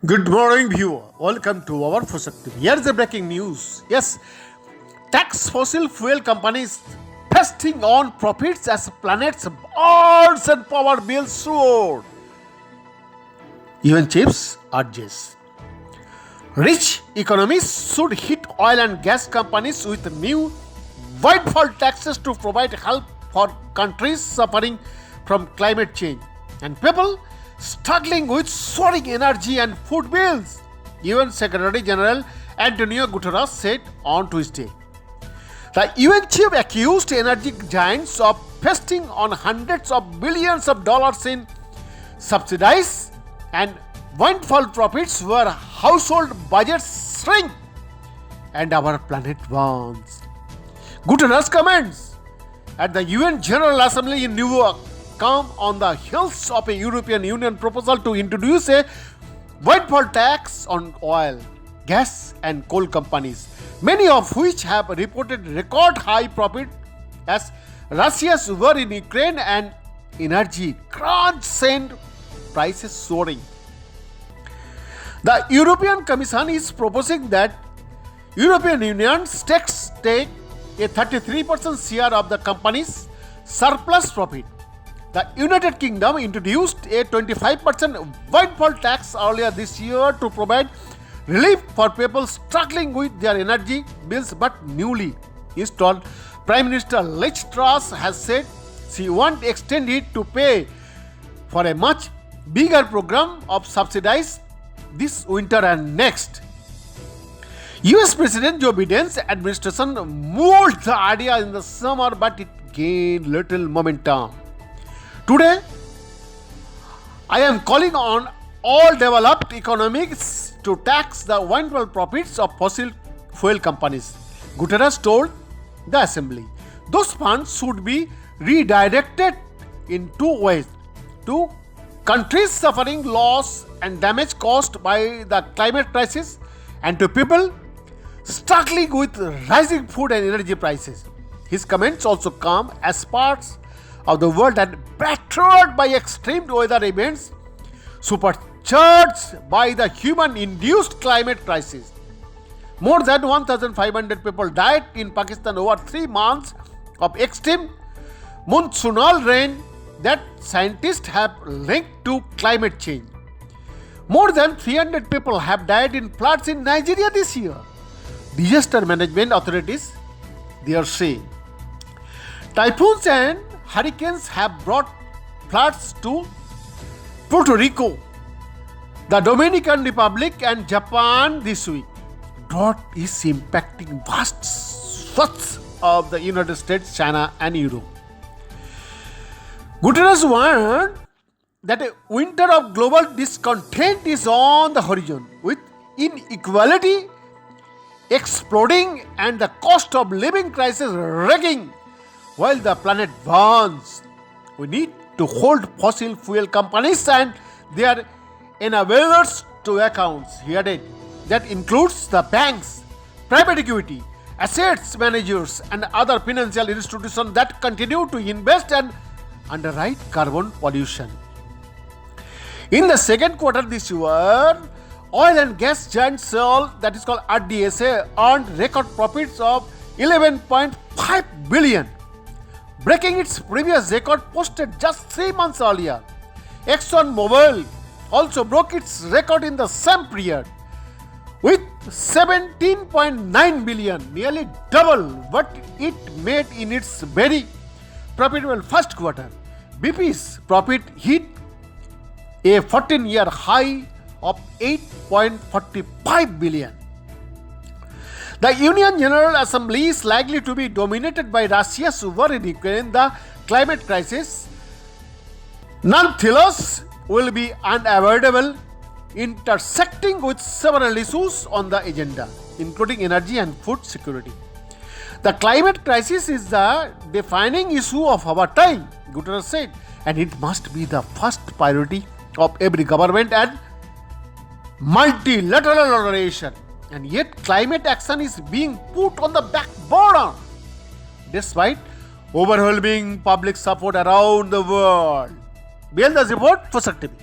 Good morning, viewer. Welcome to our Fosakti. Here's the breaking news. Yes, tax fossil fuel companies festing on profits as planets bonds and power bills soar. Even chiefs urges. Rich economies should hit oil and gas companies with new windfall taxes to provide help for countries suffering from climate change and people struggling with soaring energy and food bills. UN Secretary General Antonio Guterres said on Tuesday. The UN chief accused energy giants of feasting on hundreds of billions of dollars in subsidies and windfall profits where household budgets shrink and our planet warns. Guterres comments at the UN General Assembly in New York come on the heels of a European Union proposal to introduce a windfall tax on oil, gas and coal companies, many of which have reported record high profit as Russia's war in Ukraine and energy crunch sent prices soaring. The European Commission is proposing that European Union stakes take a 33% share of the company's surplus profit. The United Kingdom introduced a 25% windfall tax earlier this year to provide relief for people struggling with their energy bills, but newly installed Prime Minister Liz Truss has said she won't extend it to pay for a much bigger program of subsidies this winter and next. US President Joe Biden's administration moved the idea in the summer, but it gained little momentum. Today, I am calling on all developed economies to tax the windfall profits of fossil fuel companies, Guterres told the assembly. Those funds should be redirected in two ways: to countries suffering loss and damage caused by the climate crisis, and to people struggling with rising food and energy prices. His comments also come as parts of the world and battered by extreme weather events supercharged by the human-induced climate crisis. More than 1,500 people died in Pakistan over 3 months of extreme monsoonal rain that scientists have linked to climate change. More than 300 people have died in floods in Nigeria this year. Disaster management authorities, they are saying. Typhoons and hurricanes have brought floods to Puerto Rico, the Dominican Republic and Japan this week. Drought is impacting vast swaths of the United States, China and Europe. Guterres warned that a winter of global discontent is on the horizon, with inequality exploding and the cost of living crisis raging while the planet burns. We need to hold fossil fuel companies and their enablers to account. He added that includes the banks, private equity, assets managers and other financial institutions that continue to invest and underwrite carbon pollution. In the second quarter this year, oil and gas giant Shell, that is called RDSA, earned record profits of 11.5 billion, breaking its previous record posted just 3 months earlier. ExxonMobil also broke its record in the same period with 17.9 billion, nearly double what it made in its very profitable first quarter. BP's profit hit a 14-year high of 8.45 billion. The Union General Assembly is likely to be dominated by Russia's war in Ukraine, the climate crisis. Nonetheless, will be unavoidable, intersecting with several issues on the agenda, including energy and food security. The climate crisis is the defining issue of our time, Guterres said, and it must be the first priority of every government and multilateral organization. And yet climate action is being put on the back burner despite overwhelming public support around the world. Bill, the report for Fosakti.